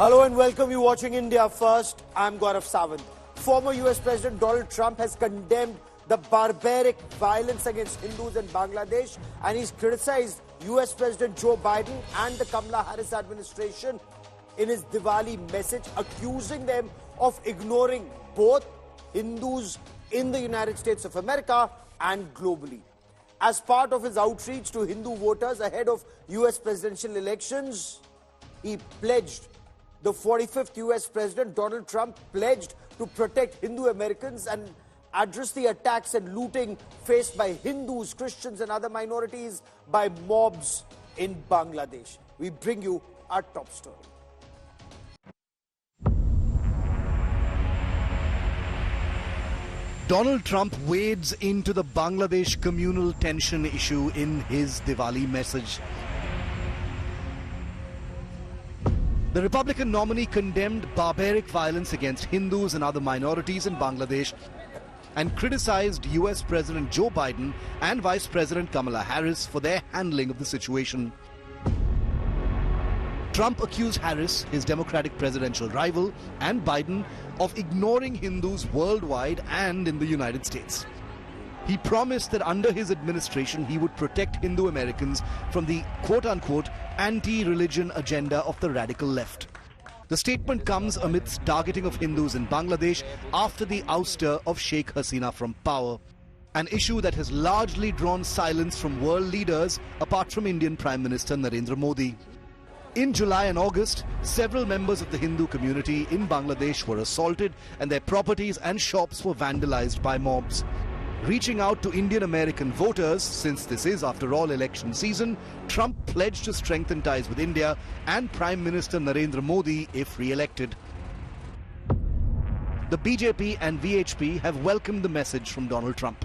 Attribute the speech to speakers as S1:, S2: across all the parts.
S1: Hello and welcome. You watching India First. I'm Gaurav Sawant. Former US President Donald Trump has condemned the barbaric violence against Hindus in Bangladesh, and he's criticized US President Joe Biden and the Kamala Harris administration in his Diwali message, accusing them of ignoring both Hindus in the United States of America and globally. As part of his outreach to Hindu voters ahead of US presidential elections, he pledged, the 45th US President Donald Trump pledged to protect Hindu Americans and address the attacks and looting faced by Hindus, Christians and other minorities by mobs in Bangladesh. We bring you our top story.
S2: Donald Trump wades into the Bangladesh communal tension issue in his Diwali message. The Republican nominee condemned barbaric violence against Hindus and other minorities in Bangladesh and criticized US President Joe Biden and Vice President Kamala Harris for their handling of the situation. Trump accused Harris, his Democratic presidential rival, and Biden of ignoring Hindus worldwide and in the United States. He promised that under his administration he would protect Hindu Americans from the quote-unquote anti-religion agenda of the radical left. The statement comes amidst targeting of Hindus in Bangladesh after the ouster of Sheikh Hasina from power, an issue that has largely drawn silence from world leaders apart from Indian Prime Minister Narendra Modi. In July and August, several members of the Hindu community in Bangladesh were assaulted and their properties and shops were vandalized by mobs. Reaching out to Indian American voters, since this is, after all, election season, Trump pledged to strengthen ties with India and Prime Minister Narendra Modi if re-elected. The BJP and VHP have welcomed the message from Donald Trump.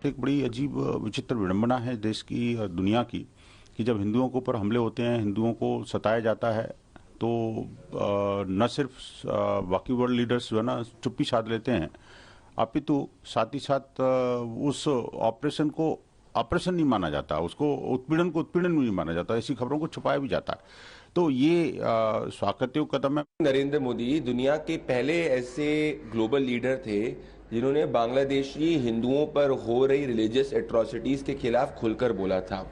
S3: एक बड़ी अजीब विचित्र विडंबना है देश की और दुनिया की कि जब हिंदुओं के ऊपर हमले होते हैं, हिंदुओं को सताया जाता है, तो न सिर्फ बाकी वर्ल्ड लीडर्स जो है ना चुप्पी साध लेते हैं, अपितु साथ ही साथ उस ऑपरेशन को ऑपरेशन नहीं माना जाता, उसको उत्पीड़न को उत्पीड़न नहीं माना जाता, ऐसी खबरों को छुपाया भी जाता है. तो ये स्वागत कदम है.
S4: नरेंद्र मोदी दुनिया के पहले ऐसे ग्लोबल लीडर थे जिन्होंने बांग्लादेशी हिंदुओं पर हो रही रिलीजियस एट्रोसिटीज के खिलाफ खुलकर बोला था,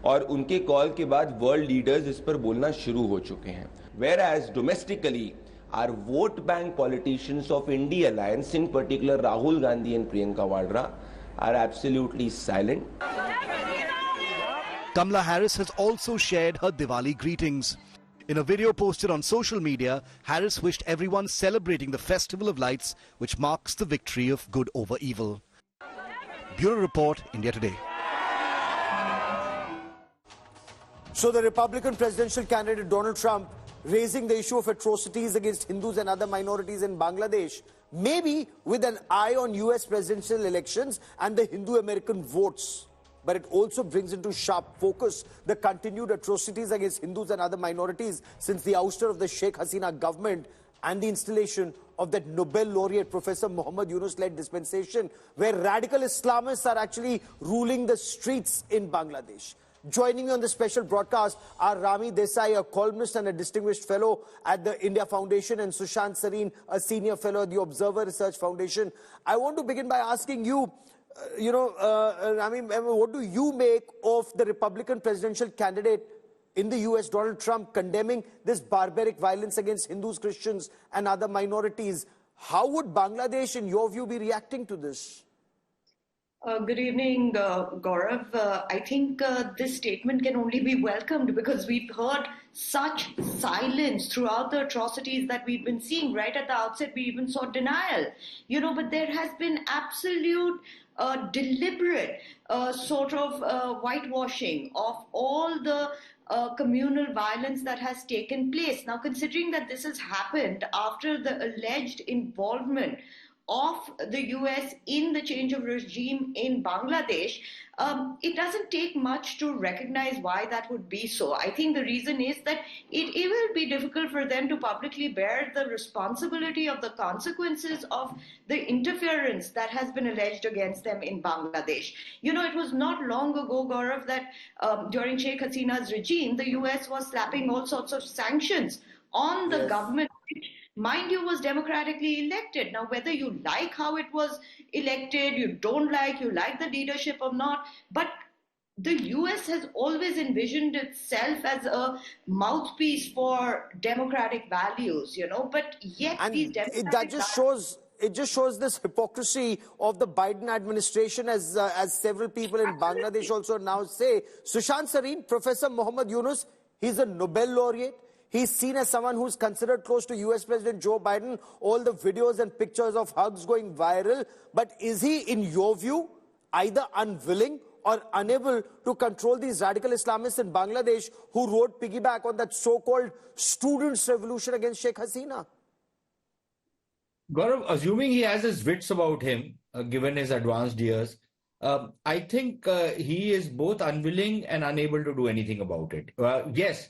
S4: और उनके कॉल के बाद वर्ल्ड लीडर्स इस पर बोलना शुरू हो चुके हैं. Whereas domestically, our vote bank politicians of India Alliance, in particular Rahul Gandhi and Priyanka Vadra, are absolutely silent.
S2: Kamala Harris has also shared her Diwali greetings. In a video posted on social media, Harris wished everyone celebrating the Festival of Lights, which marks the victory of good over evil. Bureau Report, India Today.
S1: So the Republican presidential candidate Donald Trump raising the issue of atrocities against Hindus and other minorities in Bangladesh, maybe with an eye on US presidential elections and the Hindu-American votes. But it also brings into sharp focus the continued atrocities against Hindus and other minorities since the ouster of the Sheikh Hasina government and the installation of that Nobel laureate Professor Muhammad Yunus-led dispensation, where radical Islamists are actually ruling the streets in Bangladesh. Joining me on this special broadcast are Rami Desai, a columnist and a distinguished fellow at the India Foundation, and Sushant Sareen, a senior fellow at the Observer Research Foundation. I want to begin by asking you, Rami, what do you make of the Republican presidential candidate in the US, Donald Trump, condemning this barbaric violence against Hindus, Christians and other minorities? How would Bangladesh, in your view, be reacting to this?
S5: Good evening, Gaurav. I think this statement can only be welcomed because we've heard such silence throughout the atrocities that we've been seeing. Right at the outset, we even saw denial, but there has been absolute deliberate sort of whitewashing of all the communal violence that has taken place. Now, considering that this has happened after the alleged involvement of the US in the change of regime in Bangladesh, it doesn't take much to recognize why that would be so. I think the reason is that it will be difficult for them to publicly bear the responsibility of the consequences of the interference that has been alleged against them in Bangladesh. You know, it was not long ago, Gaurav, that during Sheikh Hasina's regime, the US was slapping all sorts of sanctions on the government, which, mind you, was democratically elected. Now, whether you like how it was elected, you don't like, you like the leadership or not, but the US has always envisioned itself as a mouthpiece for democratic values, you know, but yet
S1: And
S5: these democratic
S1: that just shows, it just shows this hypocrisy of the Biden administration, as several people in Bangladesh also now say. Sushant Sareen, Professor Muhammad Yunus, he's a Nobel laureate. He's seen as someone who's considered close to US President Joe Biden, all the videos and pictures of hugs going viral. But is he, in your view, either unwilling or unable to control these radical Islamists in Bangladesh who rode piggyback on that so-called students' revolution against Sheikh Hasina?
S6: Gaurav, assuming he has his wits about him, given his advanced years, I think he is both unwilling and unable to do anything about it. Yes,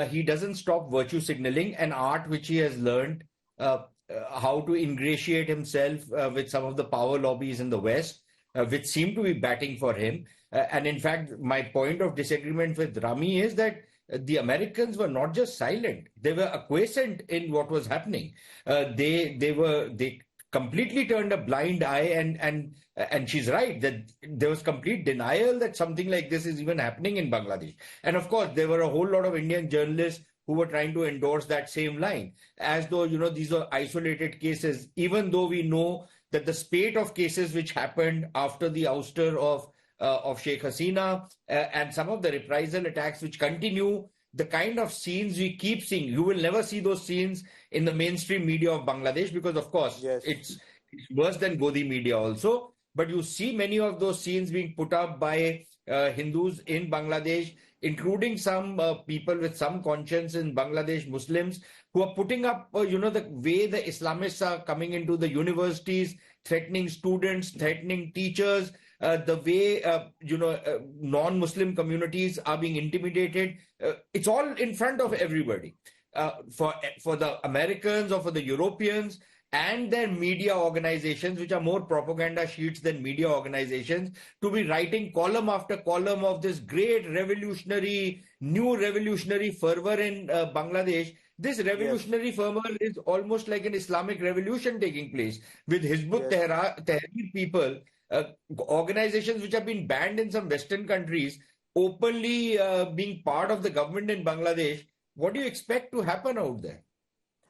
S6: he doesn't stop virtue signaling, an art which he has learned how to ingratiate himself with some of the power lobbies in the West, which seem to be batting for him. And in fact, my point of disagreement with Rami is that the Americans were not just silent; they were acquiescent in what was happening. They completely turned a blind eye, and she's right that there was complete denial that something like this is even happening in Bangladesh. And of course, there were a whole lot of Indian journalists who were trying to endorse that same line, as though, you know, these are isolated cases, even though we know that the spate of cases which happened after the ouster of Sheikh Hasina and some of the reprisal attacks which continue, the kind of scenes we keep seeing, you will never see those scenes in the mainstream media of Bangladesh because, of course, it's worse than Godi media also. But you see many of those scenes being put up by Hindus in Bangladesh, including some people with some conscience in Bangladesh, Muslims, who are putting up, the way the Islamists are coming into the universities, threatening students, threatening teachers, the way, non-Muslim communities are being intimidated. It's all in front of everybody. For the Americans or for the Europeans and their media organizations, which are more propaganda sheets than media organizations, to be writing column after column of this great new revolutionary fervor in Bangladesh. This revolutionary fervor is almost like an Islamic revolution taking place with Hizbut Tahrir people, organizations which have been banned in some Western countries, openly being part of the government in Bangladesh. What do you expect to happen out there?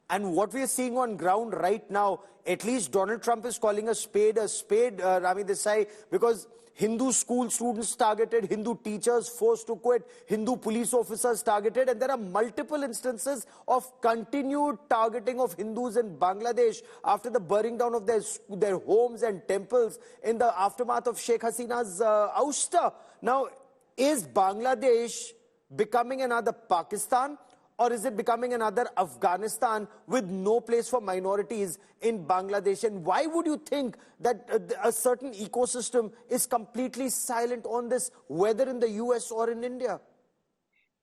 S1: And what we are seeing on ground right now, at least Donald Trump is calling a spade, Rami Desai, because Hindu school students targeted, Hindu teachers forced to quit, Hindu police officers targeted, and there are multiple instances of continued targeting of Hindus in Bangladesh after the burning down of their homes and temples in the aftermath of Sheikh Hasina's ouster. Now, is Bangladesh becoming another Pakistan, or is it becoming another Afghanistan with no place for minorities in Bangladesh? And why would you think that a certain ecosystem is completely silent on this, whether in the US or in India?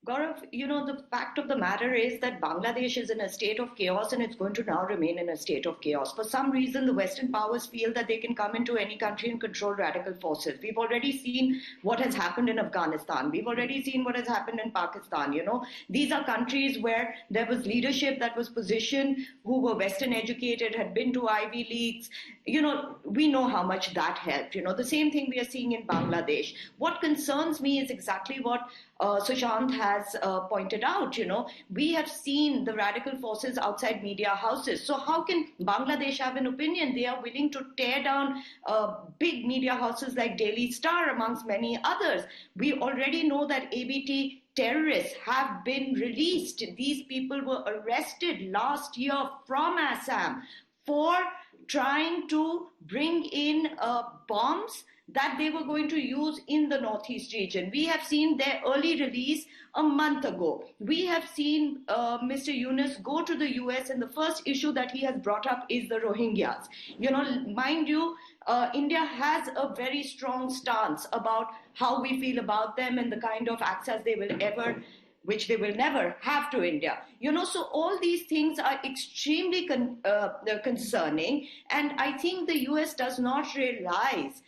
S5: Gaurav, the fact of the matter is that Bangladesh is in a state of chaos and it's going to now remain in a state of chaos. For some reason, the Western powers feel that they can come into any country and control radical forces. We've already seen what has happened in Afghanistan. We've already seen what has happened in Pakistan. These are countries where there was leadership that was positioned, who were Western educated, had been to Ivy Leagues. We know how much that helped. The same thing we are seeing in Bangladesh. What concerns me is exactly what Sushant has pointed out. We have seen the radical forces outside media houses. So how can Bangladesh have an opinion? They are willing to tear down big media houses like Daily Star, amongst many others. We already know that ABT terrorists have been released. These people were arrested last year from Assam for trying to bring in bombs that they were going to use in the Northeast region. We have seen their early release a month ago. We have seen Mr. Yunus go to the US, and the first issue that he has brought up is the Rohingyas. You know, mind you, India has a very strong stance about how we feel about them and the kind of access they will ever, which they will never have to India. You know, so all these things are extremely concerning, and I think the US does not realize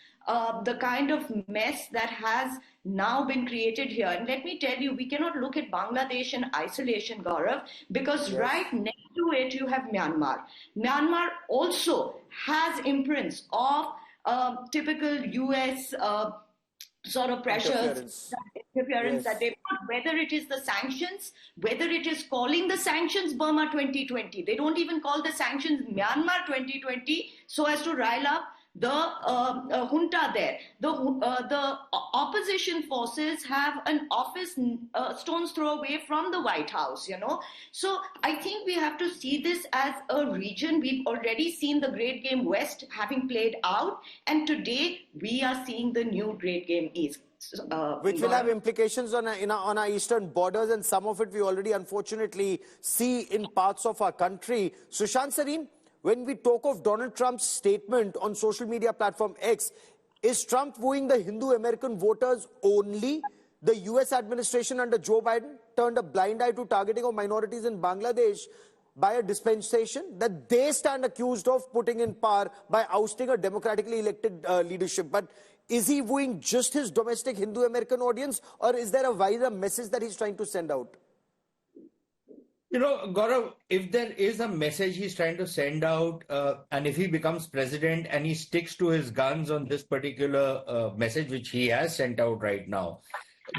S5: the kind of mess that has now been created here. And let me tell you, we cannot look at Bangladesh in isolation, Gaurav, because right next to it you have Myanmar. Myanmar also has imprints of typical US sort of pressures, interference that they put, whether it is the sanctions, whether it is calling the sanctions Burma 2020. They don't even call the sanctions Myanmar 2020 so as to rile up the junta there. The opposition forces have an office stone's throw away from the White House, you know. So I think we have to see this as a region. We've already seen the Great Game West having played out, and today we are seeing the new Great Game East.
S1: Which will have implications on our eastern borders, and some of it we already unfortunately see in parts of our country. Sushant Sareen, when we talk of Donald Trump's statement on social media platform X, is Trump wooing the Hindu American voters only? The US administration under Joe Biden turned a blind eye to targeting of minorities in Bangladesh by a dispensation that they stand accused of putting in power by ousting a democratically elected leadership. But is he wooing just his domestic Hindu American audience, or is there a wider message that he's trying to send out?
S6: You know, Gaurav, if there is a message he's trying to send out, and if he becomes president and he sticks to his guns on this particular message, which he has sent out right now,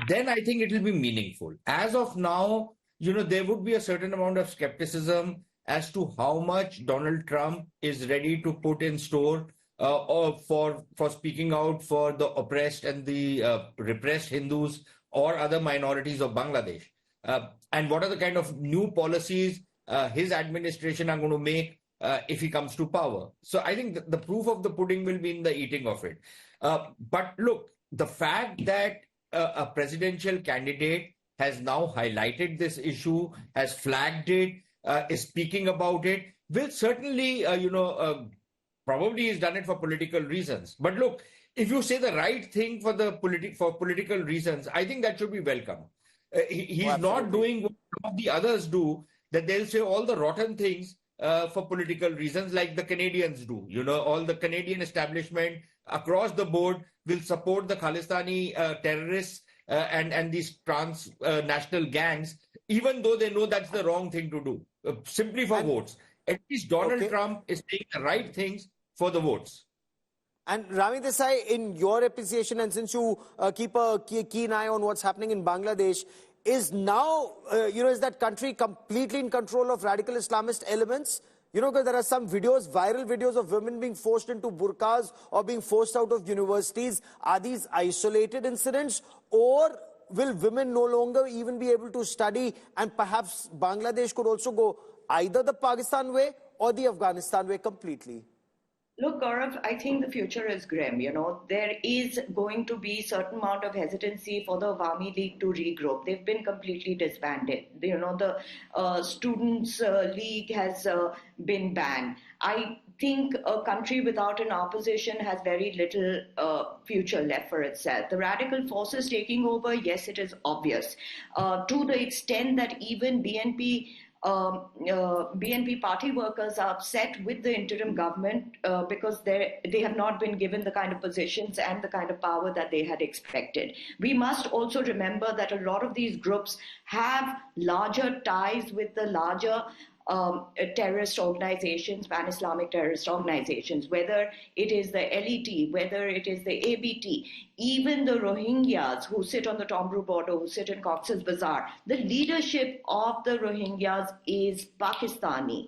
S6: then I think it will be meaningful. As of now, you know, there would be a certain amount of skepticism as to how much Donald Trump is ready to put in store or for speaking out for the oppressed and the repressed Hindus or other minorities of Bangladesh. And what are the kind of new policies his administration are going to make if he comes to power. So I think the proof of the pudding will be in the eating of it. But look, the fact that a presidential candidate has now highlighted this issue, has flagged it, is speaking about it, will certainly, probably he's done it for political reasons. But look, if you say the right thing for political reasons, I think that should be welcome. He's not doing what some of the others do, that they'll say all the rotten things for political reasons like the Canadians do. You know, all the Canadian establishment across the board will support the Khalistani terrorists and these transnational gangs, even though they know that's the wrong thing to do, simply for votes. At least Donald Trump is saying the right things for the votes.
S1: And Rami Desai, in your appreciation, and since you keep a keen eye on what's happening in Bangladesh, is now, is that country completely in control of radical Islamist elements? You know, because there are some videos, viral videos of women being forced into burqas or being forced out of universities. Are these isolated incidents, or will women no longer even be able to study, and perhaps Bangladesh could also go either the Pakistan way or the Afghanistan way completely?
S5: Look, Gaurav, I think the future is grim. You know, there is going to be certain amount of hesitancy for the Awami League to regroup. They've been completely disbanded. You know, the Students' League has been banned. I think a country without an opposition has very little future left for itself. The radical forces taking over, yes, it is obvious. To the extent that even BNP party workers are upset with the interim government because they have not been given the kind of positions and the kind of power that they had expected. We must also remember that a lot of these groups have larger ties with the larger terrorist organizations, pan-Islamic terrorist organizations, whether it is the LET, whether it is the ABT, even the Rohingyas who sit on the Tomru border, who sit in Cox's Bazar. The leadership of the Rohingyas is Pakistani.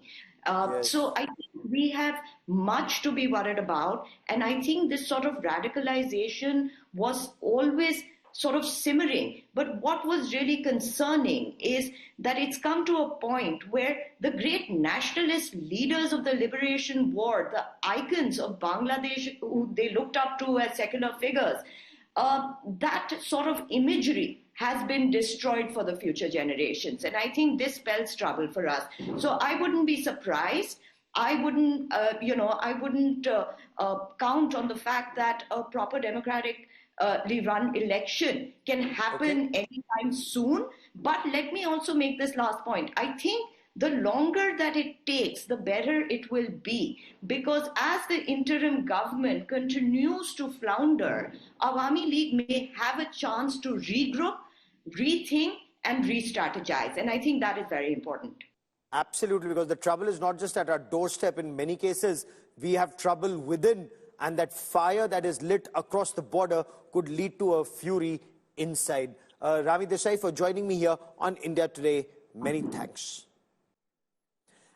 S5: So I think we have much to be worried about. And I think this sort of radicalization was always sort of simmering. But what was really concerning is that it's come to a point where the great nationalist leaders of the liberation war, the icons of Bangladesh who they looked up to as secular figures, that sort of imagery has been destroyed for the future generations. And I think this spells trouble for us. So I wouldn't be surprised. I wouldn't, count on the fact that a proper democratically run election can happen anytime soon. But let me also make this last point. I think the longer that it takes, the better it will be. Because as the interim government continues to flounder, Awami League may have a chance to regroup, rethink, and re-strategize. And I think that is very important.
S1: Absolutely, because the trouble is not just at our doorstep. In many cases, we have trouble within, and that fire that is lit across the border could lead to a fury inside. Rami Desai, for joining me here on India Today. Many thanks.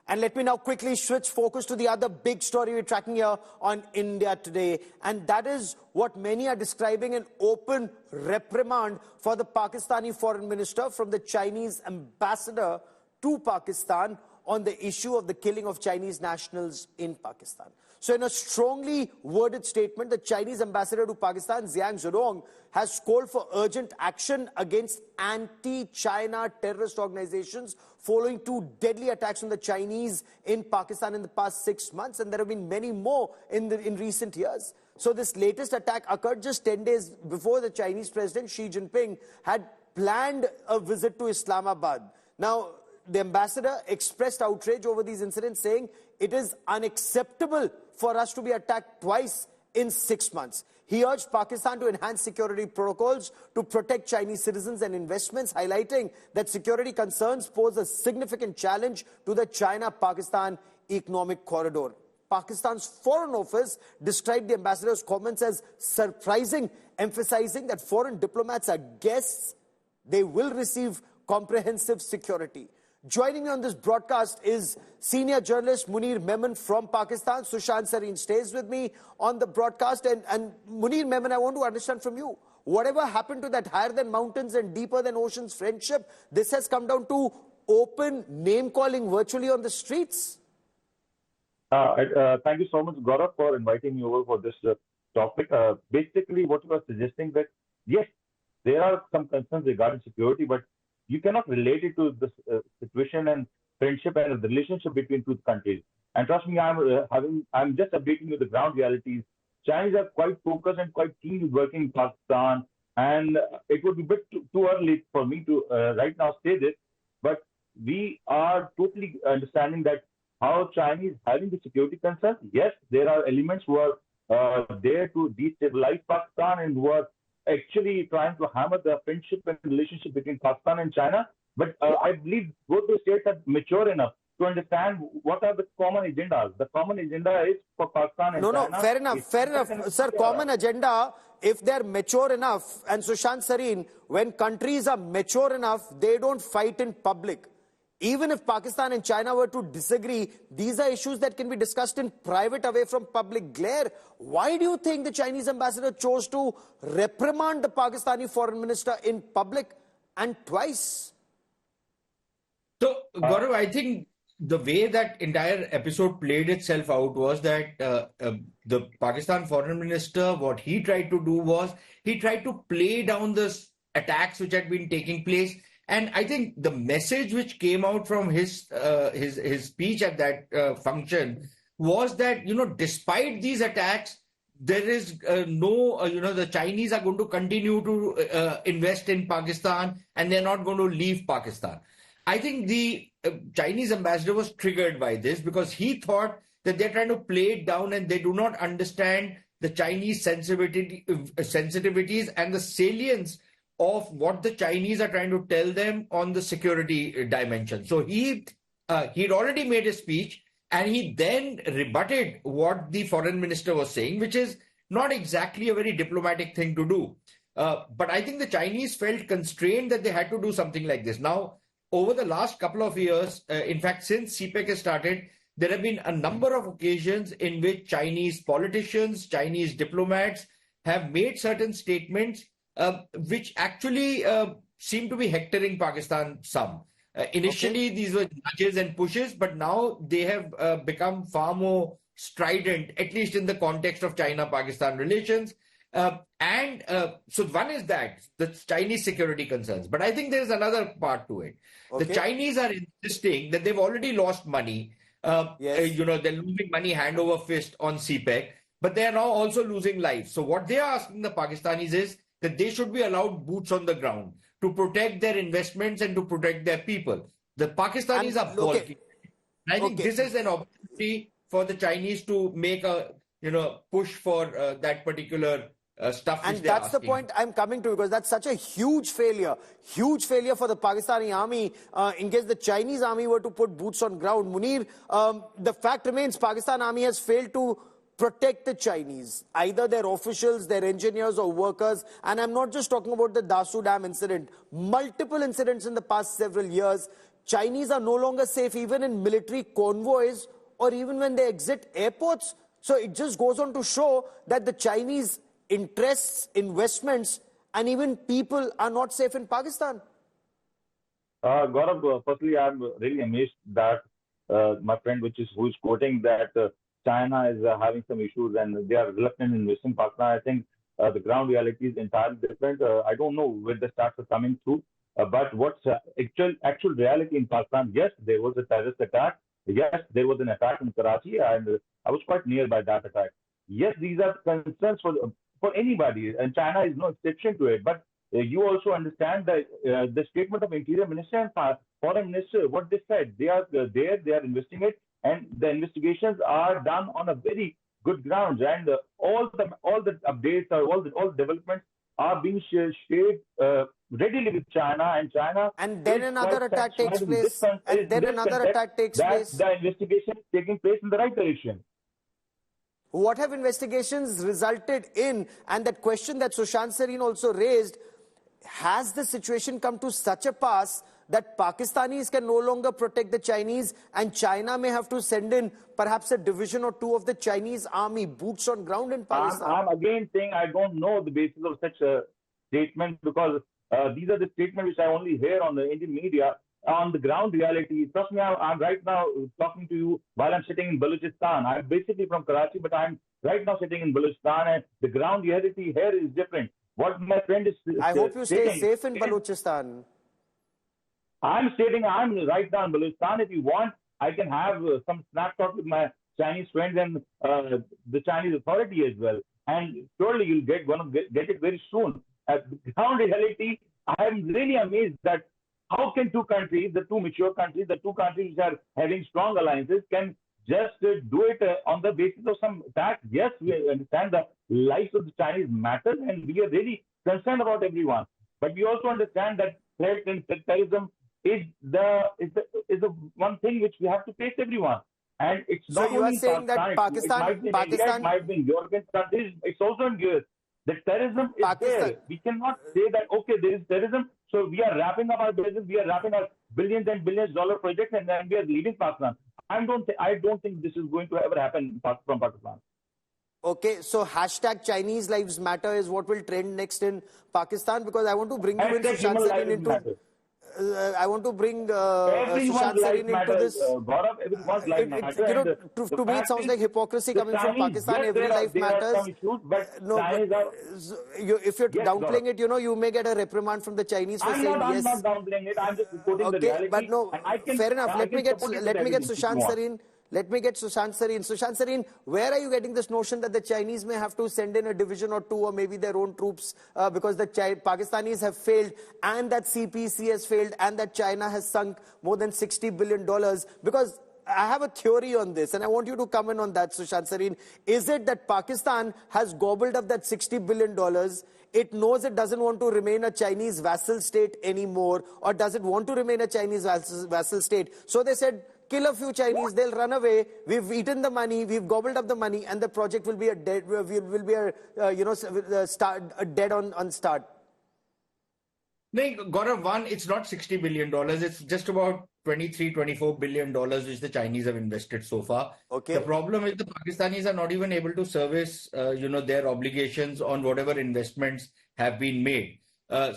S1: And let me now quickly switch focus to the other big story we're tracking here on India Today. And that is what many are describing an open reprimand for the Pakistani foreign minister from the Chinese ambassador to Pakistan on the issue of the killing of Chinese nationals in Pakistan. So in a strongly worded statement, the Chinese ambassador to Pakistan, Zhang Zhurong, has called for urgent action against anti-China terrorist organizations following 2 deadly attacks on the Chinese in Pakistan in the past 6 months, and there have been many more in recent years. So this latest attack occurred just 10 days before the Chinese president Xi Jinping had planned a visit to Islamabad. Now, the ambassador expressed outrage over these incidents, saying it is unacceptable for us to be attacked twice in 6 months. He urged Pakistan to enhance security protocols to protect Chinese citizens and investments, highlighting that security concerns pose a significant challenge to the China-Pakistan economic corridor. Pakistan's Foreign Office described the ambassador's comments as surprising, emphasizing that foreign diplomats are guests. They will receive comprehensive security. Joining me on this broadcast is senior journalist Munir Memon from Pakistan. Sushant Sareen stays with me on the broadcast. And Munir Memon, I want to understand from you, whatever happened to that higher than mountains and deeper than oceans friendship, this has come down to open name-calling virtually on the streets?
S7: Thank you so much, Gaurav, for inviting me over for this topic. Basically, what you are suggesting that, yes, there are some concerns regarding security, but you cannot relate it to this situation and friendship and the relationship between two countries. And trust me, I'm just updating you the ground realities. Chinese are quite focused and quite keen working in Pakistan, and it would be a bit too early for me to right now say this, but we are totally understanding that how Chinese having the security concerns. Yes, there are elements who are there to destabilize Pakistan and who are actually trying to hammer the friendship and relationship between Pakistan and China. But I believe both the states are mature enough to understand what are the common agendas. The common agenda is for Pakistan and China.
S1: No, fair enough. Sir, common agenda, if they're mature enough, and Sushant Sareen, when countries are mature enough, they don't fight in public. Even if Pakistan and China were to disagree, these are issues that can be discussed in private away from public glare. Why do you think the Chinese ambassador chose to reprimand the Pakistani foreign minister in public and twice?
S6: So, Gaurav, I think the way that entire episode played itself out was that the Pakistan foreign minister, what he tried to do was, he tried to play down the attacks which had been taking place. And I think the message which came out from his speech at that function was that, despite these attacks, there is the Chinese are going to continue to invest in Pakistan and they're not going to leave Pakistan. I think the Chinese ambassador was triggered by this because he thought that they're trying to play it down and they do not understand the Chinese sensitivities and the salience of what the Chinese are trying to tell them on the security dimension. So he'd already made a speech and he then rebutted what the foreign minister was saying, which is not exactly a very diplomatic thing to do. But I think the Chinese felt constrained that they had to do something like this. Now, over the last couple of years, in fact, since CPEC has started, there have been a number of occasions in which Chinese politicians, Chinese diplomats have made certain statements which actually seem to be hectoring Pakistan some. Initially, these were nudges and pushes, but now they have become far more strident, at least in the context of China-Pakistan relations. So one is that, the Chinese security concerns. But I think there's another part to it. The Chinese are insisting that they've already lost money. They're losing money hand over fist on CPEC, but they are now also losing lives. So what they are asking the Pakistanis is that they should be allowed boots on the ground to protect their investments and to protect their people. The Pakistanis are balking. I think this is an opportunity for the Chinese to make a push for that particular stuff.
S1: And that's the point I'm coming to, because that's such a huge failure for the Pakistani army in case the Chinese army were to put boots on ground. Munir, the fact remains Pakistan army has failed to protect the Chinese, either their officials, their engineers or workers. And I'm not just talking about the Dasu Dam incident, multiple incidents in the past several years. Chinese are no longer safe even in military convoys or even when they exit airports. So it just goes on to show that the Chinese interests, investments, and even people are not safe in Pakistan.
S7: Gaurav, firstly, I'm really amazed that my friend, who is quoting that China is having some issues and they are reluctant in investing in Pakistan. I think the ground reality is entirely different. I don't know where the stats are coming through, but what's actual reality in Pakistan? Yes, there was a terrorist attack. Yes, there was an attack in Karachi, and I was quite nearby that attack. Yes, these are concerns for anybody, and China is no exception to it. But you also understand that the statement of Interior Minister and Foreign Minister, what they said, they are there, they are investing it, and the investigations are done on a very good grounds, and all the updates or all the developments are being shared readily with China,
S1: and then another attack takes place, and then another attack takes place.
S7: The investigation is taking place in the right direction.
S1: What have investigations resulted in? And that question that Sushant Sareen also raised, has the situation come to such a pass that Pakistanis can no longer protect the Chinese and China may have to send in perhaps a division or two of the Chinese army, boots on ground in Pakistan?
S7: I'm again saying I don't know the basis of such a statement, because these are the statements which I only hear on the Indian media. On the ground reality, trust me, I'm right now talking to you while I'm sitting in Balochistan. I'm basically from Karachi, but I'm right now sitting in Balochistan, and the ground reality here is different. What my friend is
S1: I hope you stay safe in Balochistan.
S7: I'm right now in Balochistan. If you want, I can have some snapshot with my Chinese friends and the Chinese authority as well. And surely you'll get it very soon. At the ground reality, I'm really amazed that how can two countries, the two mature countries, the two countries which are having strong alliances, can just do it on the basis of some attack? Yes, we understand the lives of the Chinese matters, and we are really concerned about everyone. But we also understand that threat and terrorism is the one thing which we have to face everyone. And it's not
S1: so you
S7: only
S1: are saying that Pakistan
S7: it might be in European countries, it's also in US. The terrorism is there. We cannot say that, okay, there is terrorism, so we are wrapping up our business, we are wrapping our billions and billions dollar projects, and then we are leaving Pakistan. I don't think this is going to ever happen from Pakistan.
S1: Okay, so hashtag Chinese Lives Matter is what will trend next in Pakistan, because I want to bring you in Sushant Sareen into... I want to bring Sushant Sareen into this.
S7: Gaurav, everyone's life matters.
S1: To me, it sounds like hypocrisy coming from Pakistan. Every life matters. If you're downplaying it, you may get a reprimand from the Chinese for saying yes.
S7: I'm not downplaying it. I'm just quoting the reality.
S1: But no, fair enough. Let me get Sushant Sareen. Sushant Sareen, where are you getting this notion that the Chinese may have to send in a division or two or maybe their own troops because the Pakistanis have failed and that CPC has failed and that China has sunk more than $60 billion? Because I have a theory on this and I want you to comment on that, Sushant Sareen. Is it that Pakistan has gobbled up that $60 billion? It knows it doesn't want to remain a Chinese vassal state anymore, or does it want to remain a Chinese vassal state? So they said, kill a few Chinese, they'll run away. We've eaten the money, we've gobbled up the money, and the project will be a dead on start.
S6: No, Gaurav, it's not $60 billion. It's just about $23-24 billion which the Chinese have invested so far.
S1: Okay.
S6: The problem is the Pakistanis are not even able to service, their obligations on whatever investments have been made.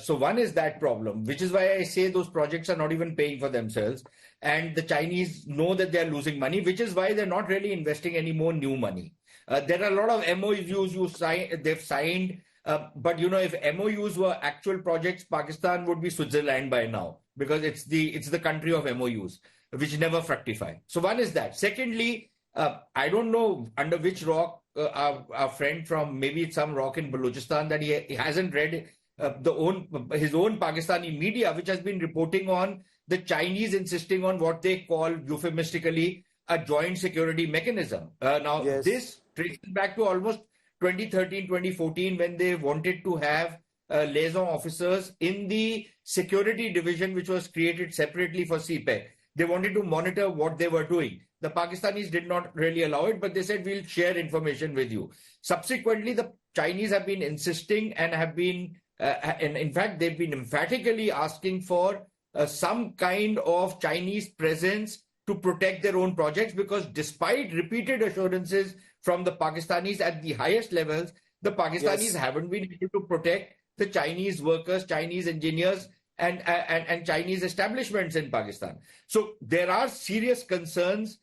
S6: So one is that problem, which is why I say those projects are not even paying for themselves. And the Chinese know that they're losing money, which is why they're not really investing any more new money. There are a lot of MOUs they've signed. But if MOUs were actual projects, Pakistan would be Switzerland by now, because it's the country of MOUs, which never fructify. So one is that. Secondly, I don't know under which rock our friend from, maybe it's some rock in Balochistan, that he hasn't read his own Pakistani media, which has been reporting on the Chinese insisting on what they call euphemistically a joint security mechanism. Now,
S1: Yes.
S6: this traces back to almost 2013, 2014, when they wanted to have liaison officers in the security division, which was created separately for CPEC. They wanted to monitor what they were doing. The Pakistanis did not really allow it, but they said, we'll share information with you. Subsequently, the Chinese have been insisting and have been, and in fact, they've been emphatically asking for some kind of Chinese presence to protect their own projects, because despite repeated assurances from the Pakistanis at the highest levels, the Pakistanis haven't been able to protect the Chinese workers, Chinese engineers, and Chinese establishments in Pakistan. So there are serious concerns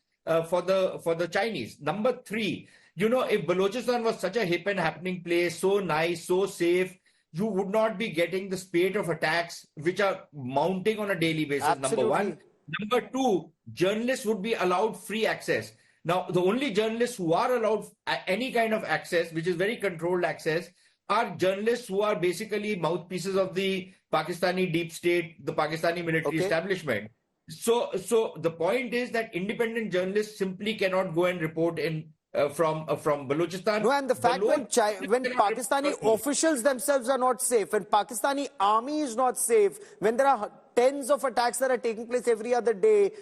S6: for the Chinese. Number three, if Balochistan was such a hip and happening place, so nice, so safe, you would not be getting the spate of attacks which are mounting on a daily basis.
S1: Absolutely.
S6: Number one. Number two, journalists would be allowed free access. Now, the only journalists who are allowed any kind of access, which is very controlled access, are journalists who are basically mouthpieces of the Pakistani deep state, the Pakistani military establishment. So the point is that independent journalists simply cannot go and report in from Balochistan.
S1: No, and the fact when Pakistani officials themselves are not safe, when Pakistani army is not safe, when there are tens of attacks that are taking place every other day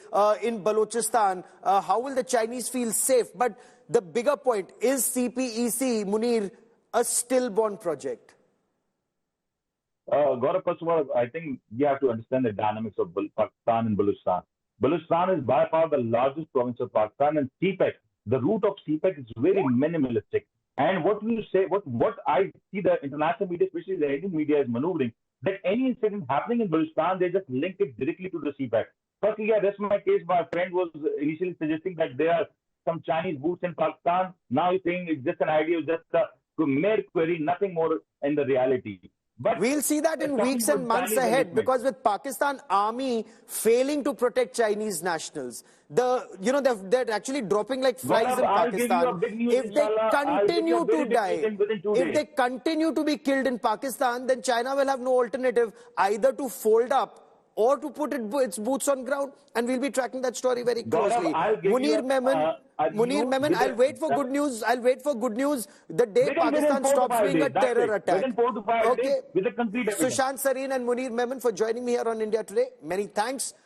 S1: in Balochistan, how will the Chinese feel safe? But the bigger point, is CPEC, Munir, a stillborn project?
S7: Gaurav, first of all, I think you have to understand the dynamics of Pakistan and Balochistan. Balochistan is by far the largest province of Pakistan, and CPEC, the route of CPEC is very minimalistic. And what you say, what I see the international media, especially the Indian media, is maneuvering, that any incident happening in Balochistan, they just link it directly to the CPEC. Firstly, yeah, that's my case. My friend was initially suggesting that there are some Chinese boots in Pakistan. Now he's saying it's just an idea, it's just a mere query, nothing more in the reality. But
S1: we'll see that in weeks and months ahead, because with Pakistan army failing to protect Chinese nationals, they're actually dropping like flies in Pakistan. If they continue to die, if they continue to be killed in Pakistan, then China will have no alternative either to fold up or to put its boots on ground, and we'll be tracking that story very closely. Munir Memon, I'll wait for good news. I'll wait for good news the day Pakistan stops being a terror attack.
S7: Okay.
S1: Sushant Sareen and Munir Memon for joining me here on India Today. Many thanks.